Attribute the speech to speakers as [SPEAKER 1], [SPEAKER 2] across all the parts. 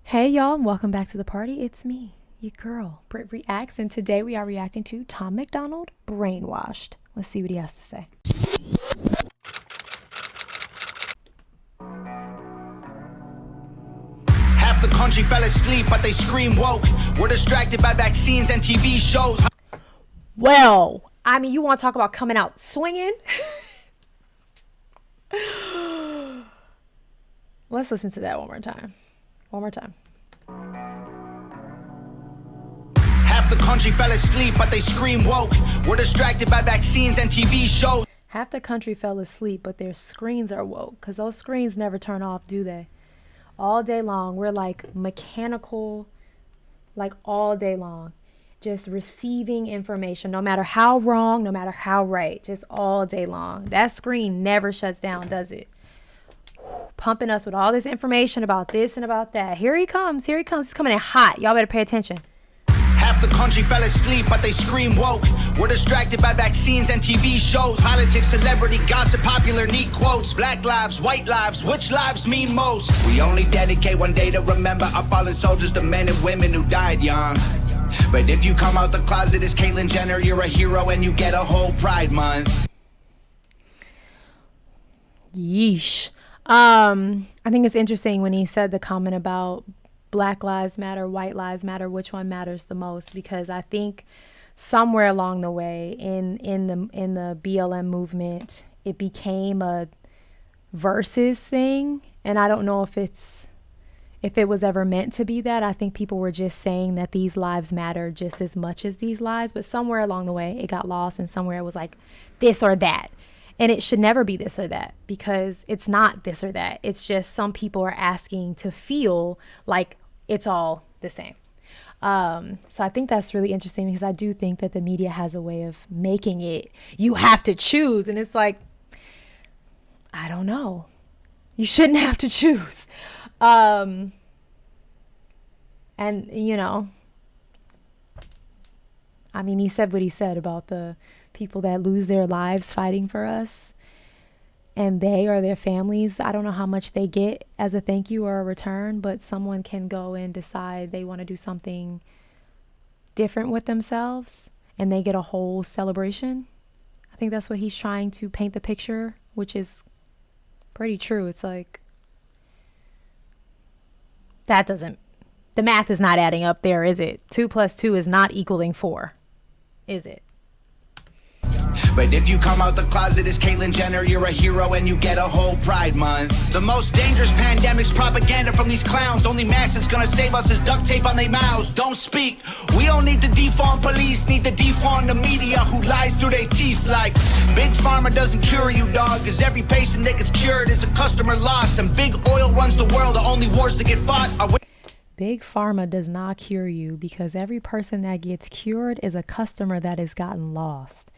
[SPEAKER 1] Hey y'all, and welcome back to the party. It's me, your girl, BrittReacts, and today we are reacting to Tom Macdonald, Brainwashed. Let's see what he has to say.
[SPEAKER 2] Half the country fell asleep, but they scream woke. We're distracted by vaccines and TV shows.
[SPEAKER 1] Well, I mean, you want to talk about coming out swinging? Let's listen to that one more time. One more time.
[SPEAKER 2] Half the country fell asleep, but they scream woke. We're distracted by vaccines and TV shows.
[SPEAKER 1] Half the country fell asleep, but their screens are woke, because those screens never turn off, do they? All day long, we're like mechanical, like all day long, just receiving information, no matter how wrong, no matter how right, just all day long. That screen never shuts down, does it? Pumping us with all this information about this and about that. Here he comes. He's coming in hot. Y'all better pay attention.
[SPEAKER 2] Half the country fell asleep, but they scream woke. We're distracted by vaccines and TV shows. Politics, celebrity, gossip, popular, neat quotes. Black lives, white lives, which lives mean most? We only dedicate one day to remember our fallen soldiers, the men and women who died young. But if you come out the closet as Caitlyn Jenner, you're a hero and you get a whole Pride Month.
[SPEAKER 1] Yeesh. I think it's interesting when he said the comment about Black Lives Matter, White Lives Matter, which one matters the most, because I think somewhere along the way in the BLM movement, it became a versus thing, and I don't know if it was ever meant to be that. I think people were just saying that these lives matter just as much as these lives, but somewhere along the way it got lost, and somewhere it was like this or that. And it should never be this or that, because it's not this or that. It's just some people are asking to feel like it's all the same. So I think that's really interesting, because I do think that the media has a way of making it, you have to choose. And it's like, I don't know. You shouldn't have to choose. And, you know, I mean, he said what he said about the people that lose their lives fighting for us, and they or their families, I don't know how much they get as a thank you or a return, but someone can go and decide they want to do something different with themselves and they get a whole celebration. I think that's what he's trying to paint the picture, which is pretty true. It's like, the math is not adding up there, is it? 2 + 2 is not equaling 4, is it?
[SPEAKER 2] But if you come out the closet as Caitlyn Jenner, you're a hero and you get a whole Pride Month. The most dangerous pandemic's propaganda from these clowns. Only mask that's gonna save us is duct tape on their mouths. Don't speak. We don't need to defund police, need to defund the media who lies through their teeth like Big Pharma doesn't cure you, dog, cause every patient that gets cured is a customer lost. And big oil runs the world, the only wars that get fought are with
[SPEAKER 1] Big Pharma does not cure you, because every person that gets cured is a customer that has gotten lost.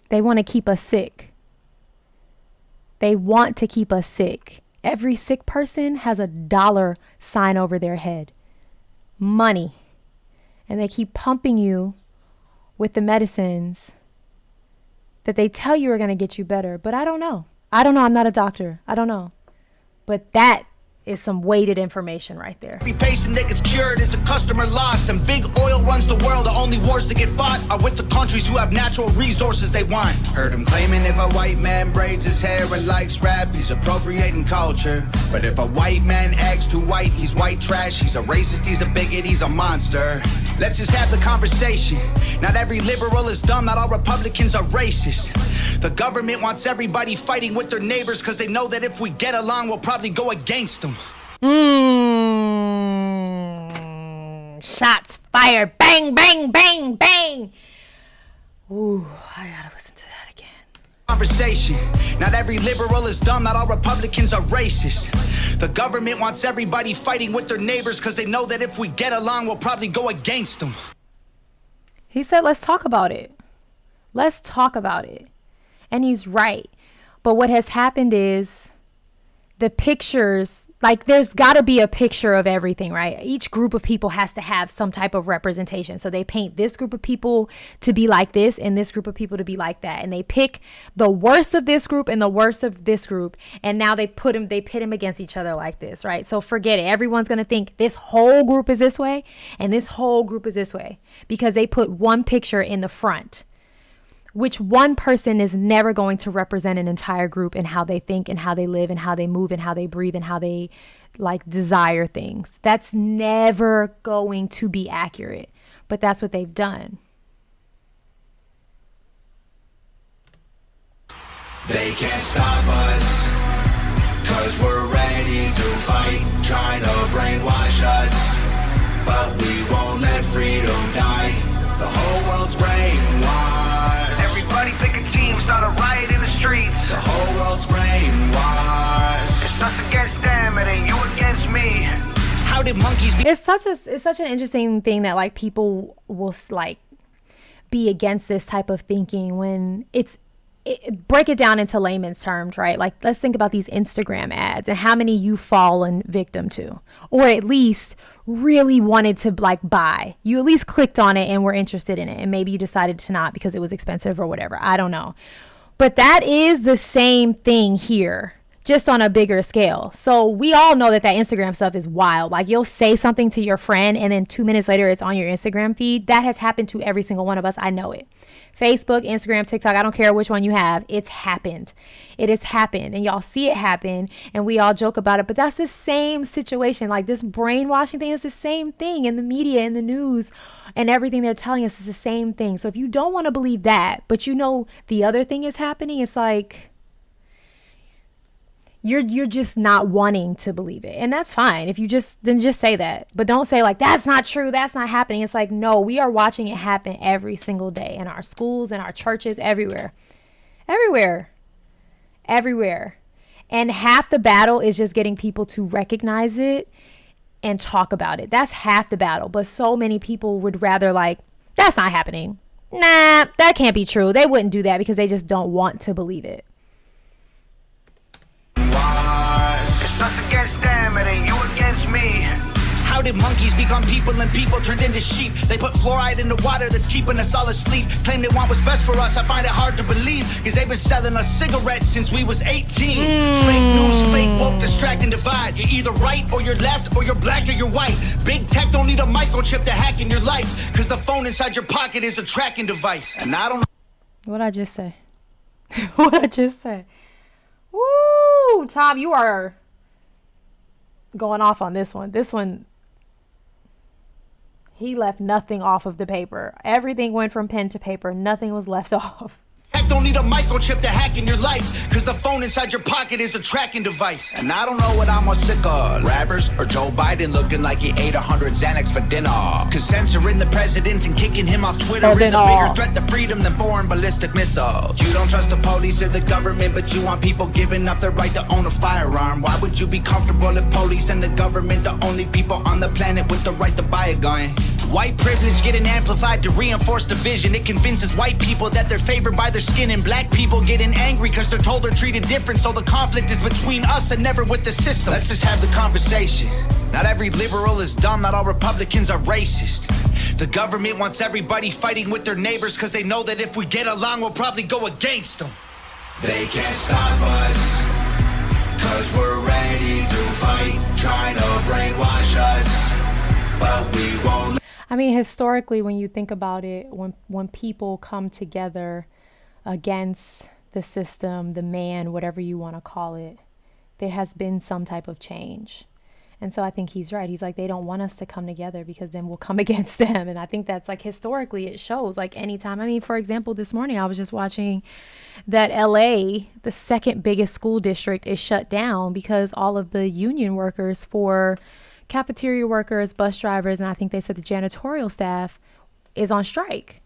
[SPEAKER 1] They want to keep us sick. They want to keep us sick. Every sick person has a dollar sign over their head. Money. And they keep pumping you with the medicines that they tell you are going to get you better. But I don't know. I'm not a doctor. I don't know. But that is some weighted information right there.
[SPEAKER 2] every patient that gets cured is a customer lost. And big oil runs the world, the only wars that get fought are with the countries who have natural resources they want. Heard him claiming if a white man braids his hair and likes rap, he's appropriating culture. But if a white man acts too white, he's white trash. He's a racist, he's a bigot, he's a monster. Let's just have the conversation. Not every liberal is dumb, not all Republicans are racist. The government wants everybody fighting with their neighbors because they know that if we get along, we'll probably go against them.
[SPEAKER 1] Shots fired. Bang, bang, bang, bang. Ooh, I gotta listen to that again.
[SPEAKER 2] Conversation. Not every liberal is dumb, not all Republicans are racist. The government wants everybody fighting with their neighbors because they know that if we get along, we'll probably go against them.
[SPEAKER 1] He said, let's talk about it. Let's talk about it. And he's right. But what has happened is the pictures Like, there's got to be a picture of everything, right? Each group of people has to have some type of representation. So they paint this group of people to be like this and this group of people to be like that. And they pick the worst of this group and the worst of this group. And now they pit them against each other like this, right? So forget it. Everyone's going to think this whole group is this way and this whole group is this way because they put one picture in the front, which one person is never going to represent an entire group and how they think and how they live and how they move and how they breathe and how they like desire things. That's never going to be accurate, but that's what they've done.
[SPEAKER 2] They can't stop us, 'cause we're ready to fight, trying to brainwash us, but we won't let freedom die. The whole world's brainwashed. Everybody pick a team, start a riot in the streets. The whole world's brainwashed. It's us against them, it ain't you against me. How did monkeys be?
[SPEAKER 1] It's such an interesting thing that like people will like be against this type of thinking when break it down into layman's terms, right? Like, let's think about these Instagram ads and how many you fallen victim to, or at least really wanted to like buy. You at least clicked on it and were interested in it. And maybe you decided to not because it was expensive or whatever. I don't know. But that is the same thing here, just on a bigger scale. So we all know that Instagram stuff is wild. Like, you'll say something to your friend and then 2 minutes later it's on your Instagram feed. That has happened to every single one of us. I know it. Facebook, Instagram, TikTok, I don't care which one you have. It's happened. It has happened. And y'all see it happen and we all joke about it. But that's the same situation. Like, this brainwashing thing is the same thing in the media, in the news, and everything they're telling us is the same thing. So if you don't want to believe that, but you know the other thing is happening, it's like you're just not wanting to believe it. And that's fine. If you just say that, but don't say like, that's not true, that's not happening. It's like, no, we are watching it happen every single day in our schools, in our churches, everywhere. And half the battle is just getting people to recognize it and talk about it. That's half the battle. But so many people would rather like, that's not happening. Nah, that can't be true. They wouldn't do that because they just don't want to believe it.
[SPEAKER 2] It's us against them, it ain't you against me. How did monkeys become people and people turned into sheep? They put fluoride in the water that's keeping us all asleep. Claim they want what's best for us, I find it hard to believe, because they've been selling us cigarettes since we was 18. Fake news, fake woke, distract and divide. You're either right or you're left, or you're black or you're white. Big tech don't need a microchip to hack in your life, because the phone inside your pocket is a tracking device. And I don't know.
[SPEAKER 1] What'd I just say? What'd I just say? Woo! Tom, you are going off on this one. This one, he left nothing off of the paper. Everything went from pen to paper. Nothing was left off.
[SPEAKER 2] Tech don't need a microchip to hack in your life, because the phone inside your pocket is a tracking device. And I don't know what I'm more sick of, rappers or Joe Biden looking like he ate 100 Xanax for dinner. Because censoring the president and kicking him off Twitter is a bigger threat to freedom than foreign ballistic missiles. You don't trust the police or the government, but you want people giving up their right to own a firearm. Why would you be comfortable if police and the government the only people on the planet with the right to buy a gun? White privilege getting amplified to reinforce division. It convinces white people that they're favored by their skin, and black people getting angry because they're told they're treated different. So the conflict is between us and never with the system. Let's just have the conversation. Not every liberal is dumb, not all Republicans are racist. The government wants everybody fighting with their neighbors because they know that if we get along, we'll probably go against them. They can't stop us, because we're ready to fight, trying to brainwash us, but we won't.
[SPEAKER 1] I mean, historically, when you think about it, when people come together against the system, the man, whatever you want to call it, there has been some type of change. And so I think he's right. He's like, they don't want us to come together because then we'll come against them. And I think that's like, historically, it shows like anytime. I mean, for example, this morning I was just watching that LA, the second biggest school district, is shut down because all of the union workers for cafeteria workers, bus drivers, and I think they said the janitorial staff is on strike.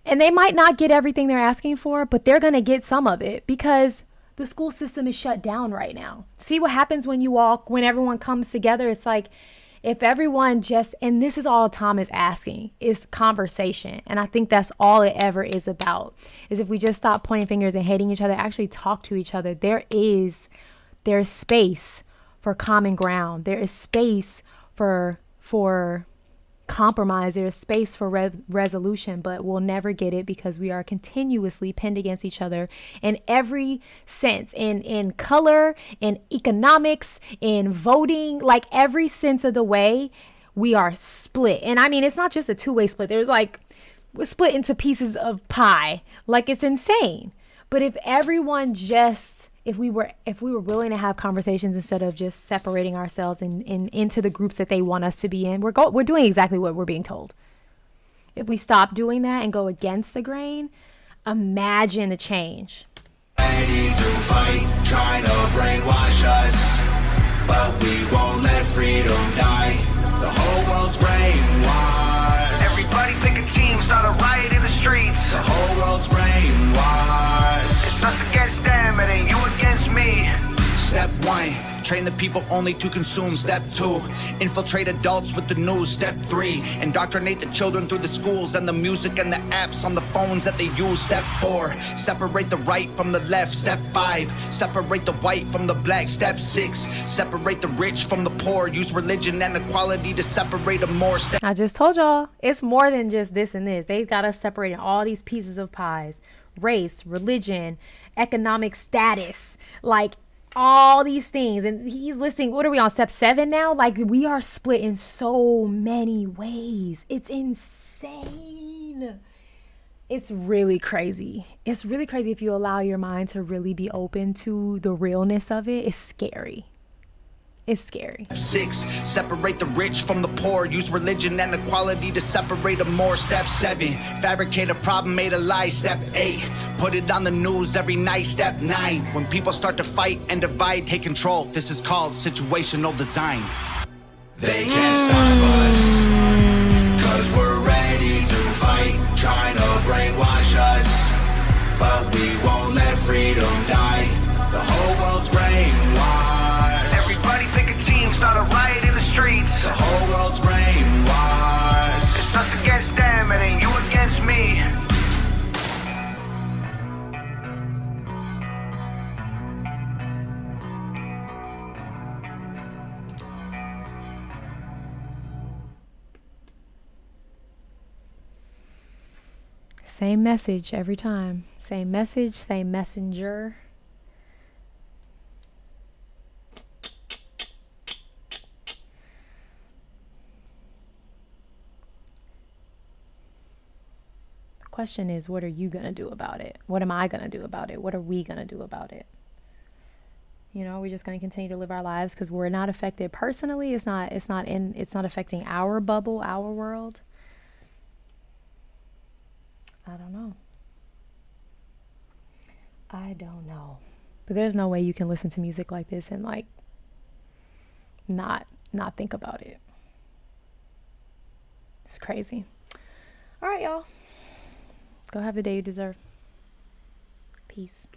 [SPEAKER 1] And they might not get everything they're asking for, but they're going to get some of it because the school system is shut down right now. See what happens when everyone comes together? It's like if everyone just, and this is all Tom is asking, is conversation. And I think that's all it ever is about, is if we just stop pointing fingers and hating each other, actually talk to each other. There is There is space for common ground. There is space for compromise. There is space for resolution, but we'll never get it because we are continuously pinned against each other in every sense, in color, in economics, in voting, like every sense of the way. We are split. And I mean, it's not just a two-way split. There's like, we're split into pieces of pie. Like, it's insane. But if everyone just, if we were willing to have conversations instead of just separating ourselves into the groups that they want us to be in, we're doing exactly what we're being told. If we stop doing that and go against the grain, imagine the change.
[SPEAKER 2] Ready to fight, trying to brainwash us, but we won't let freedom die. The whole world's brainwashed. Everybody pick a team, start a riot in the streets. The whole world's brainwashed. It's us against them, it ain't you against me. Step 1, train the people only to consume. Step 2, infiltrate adults with the news. Step 3, indoctrinate the children through the schools and the music and the apps on the phones that they use. Step 4, separate the right from the left. Step 5, separate the white from the black. Step 6, separate the rich from the poor. Use religion and equality to separate them more.
[SPEAKER 1] I just told y'all, it's more than just this and this. They got us separating all these pieces of pies. Race, religion, economic status, like all these things. And he's listing, what are we on, step 7 now? Like, we are split in so many ways. It's insane. It's really crazy. It's really crazy if you allow your mind to really be open to the realness of it. It's scary. It's scary.
[SPEAKER 2] 6, separate the rich from the poor. Use religion and equality to separate them more. Step 7, fabricate a problem, made a lie. Step 8, put it on the news every night. Step 9, when people start to fight and divide, take control. This is called situational design. They can't stop us, 'cause we're ready to fight, trying to brainwash us, but we won't let freedom die. The whole world's brainwashed. Everybody pick a team, start a riot in the streets. The whole world's brainwashed. It's us against them, it ain't you against me.
[SPEAKER 1] Same message every time. Same message, same messenger. Question is, what are you going to do about it? What am I going to do about it? What are we going to do about it? You know, we're just going to continue to live our lives because we're not affected personally. It's not affecting our bubble, our world. I don't know. But there's no way you can listen to music like this and like not think about it. It's crazy. All right, y'all. Go have the day you deserve. Peace.